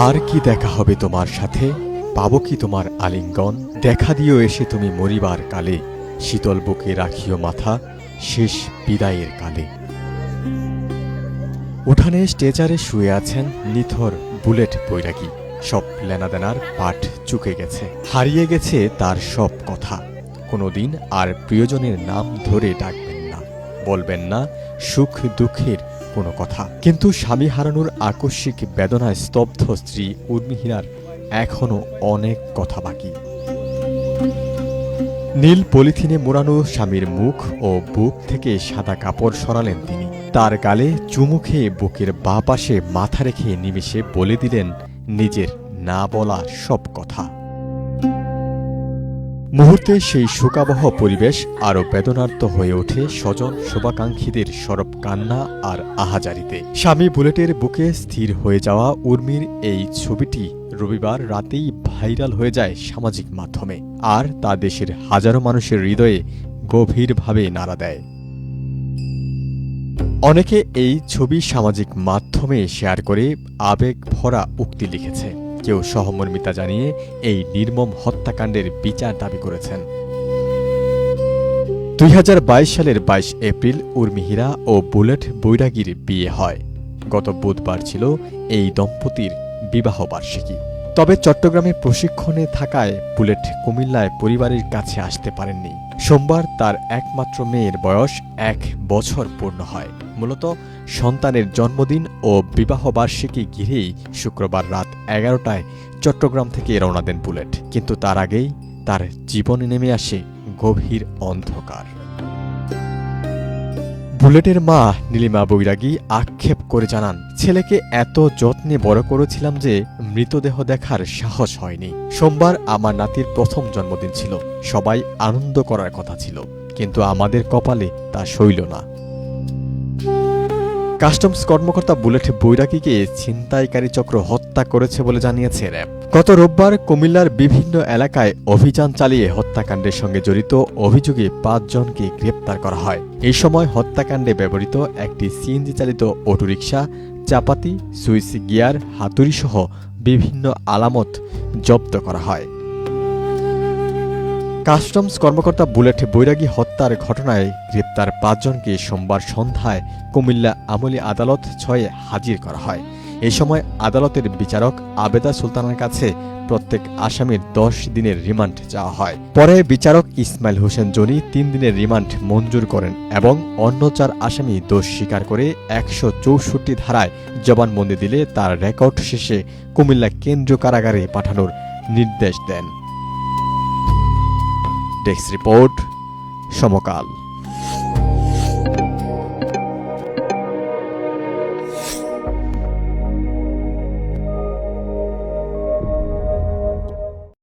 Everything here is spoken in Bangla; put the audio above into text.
আর কি দেখা হবে তোমার সাথে, পাবো কি তোমার আলিঙ্গন? দেখা দিও এসে তুমি মরিবার কালে, শীতল বুকে রাখিও মাথা শেষ বিদায়ের কালে। উঠানে স্টেজারে শুয়ে আছেন নিথর বুলেট বৈরাগী। সব লেনাদেনার পাঠ চুকে গেছে, হারিয়ে গেছে তার সব কথা। কোনোদিন আর প্রিয়জনের নাম ধরে ডাকবেন না, বলবেন না সুখ দুঃখের কোনো কথা। কিন্তু স্বামী হারানোর আকস্মিক বেদনায় স্তব্ধ স্ত্রী উর্মিহীনার এখনো অনেক কথা বাকি। নীল পলিথিনে মোড়ানো স্বামীর মুখ ও বুক থেকে সাদা কাপড় সরালেন তিনি। তার গালে চুমু খেয়ে বুকের বাঁ পাশে মাথা রেখে নিমেষে বলে দিলেন নিজের না বলা সব কথা। মুহূর্তে সেই শোকাবহ পরিবেশ আরও বেদনার্ত হয়ে ওঠে স্বজন শুভাকাঙ্ক্ষীদের সরব কান্না আর আহাজারিতে। স্বামী বুলেটের বুকে স্থির হয়ে যাওয়া উর্মির এই ছবিটি রবিবার রাতেই ভাইরাল হয়ে যায় সামাজিক মাধ্যমে, আর তা দেশের হাজারো মানুষের হৃদয়ে গভীরভাবে নাড়া দেয়। অনেকে এই ছবি সামাজিক মাধ্যমে শেয়ার করে আবেগ ভরা উক্তি লিখেছে। কেউ সহমর্মিতা জানিয়ে এই নির্মম হত্যাকাণ্ডের বিচার দাবি করেছেন। ২০২২ সালের ২২ এপ্রিল উর্মিহীরা ও বুলেট বৈরাগীর বিয়ে হয়। গত বুধবার ছিল এই দম্পতির বিবাহবার্ষিকী। তবে চট্টগ্রামে প্রশিক্ষণে থাকায় বুলেট কুমিল্লায় পরিবারের কাছে আসতে পারেননি। সোমবার তার একমাত্র মেয়ের বয়স ১ বছর পূর্ণ হয়। মূলত সন্তানের জন্মদিন ও বিবাহবার্ষিকী ঘিরেই শুক্রবার রাত ১১টায় চট্টগ্রাম থেকে রওনা দেন বুলেট। কিন্তু তার আগেই তার জীবনে নেমে আসে গভীর অন্ধকার। বুলেটের মা নীলিমা বৈরাগী আক্ষেপ করে জানান, ছেলেকে এত যত্নে বড় করেছিলাম যে মৃতদেহ দেখার সাহস হয়নি। সোমবার আমার নাতির প্রথম জন্মদিন ছিল, সবাই আনন্দ করার কথা ছিল, কিন্তু আমাদের কপালে তা সইল না। কাস্টমস কর্মকর্তা বুলেট বৈরাগীকে ছিনতাইকারী চক্র হত্যা করেছে বলে জানিয়েছে র্যাব। গত রোববার কুমিল্লার বিভিন্ন এলাকায় অভিযান চালিয়ে হত্যাকাণ্ডের সঙ্গে জড়িত অভিযোগে ৫ জনকে গ্রেপ্তার করা হয়। এই সময় হত্যাকাণ্ডে ব্যবহৃত একটি সিএনজি চালিত অটোরিকশা, চাপাতি, সুইচ গিয়ার, হাতুড়িসহ বিভিন্ন আলামত জব্দ করা হয়। কাস্টমস কর্মকর্তা বুলেট বৈরাগী হত্যার ঘটনায় গ্রেপ্তার ৫ জনকে সোমবার সন্ধ্যায় কুমিল্লা আমলি আদালত ৬-এ হাজির করা হয়। এই সময় আদালতের বিচারক আবেদা সুলতানার কাছে প্রত্যেক আসামির ১০ দিনের রিমান্ড চাওয়া হয়। পরে বিচারক ইসমাইল হোসেন জনি ৩ দিনের রিমান্ড মঞ্জুর করেন এবং অন্য ৪ আসামি দোষ স্বীকার করে ১৬৪ ধারায় জবানবন্দি দিলে তার রেকর্ড শেষে কুমিল্লা কেন্দ্রীয় কারাগারে পাঠানোর নির্দেশ দেন। ডেস্ক রিপোর্ট, সমকাল।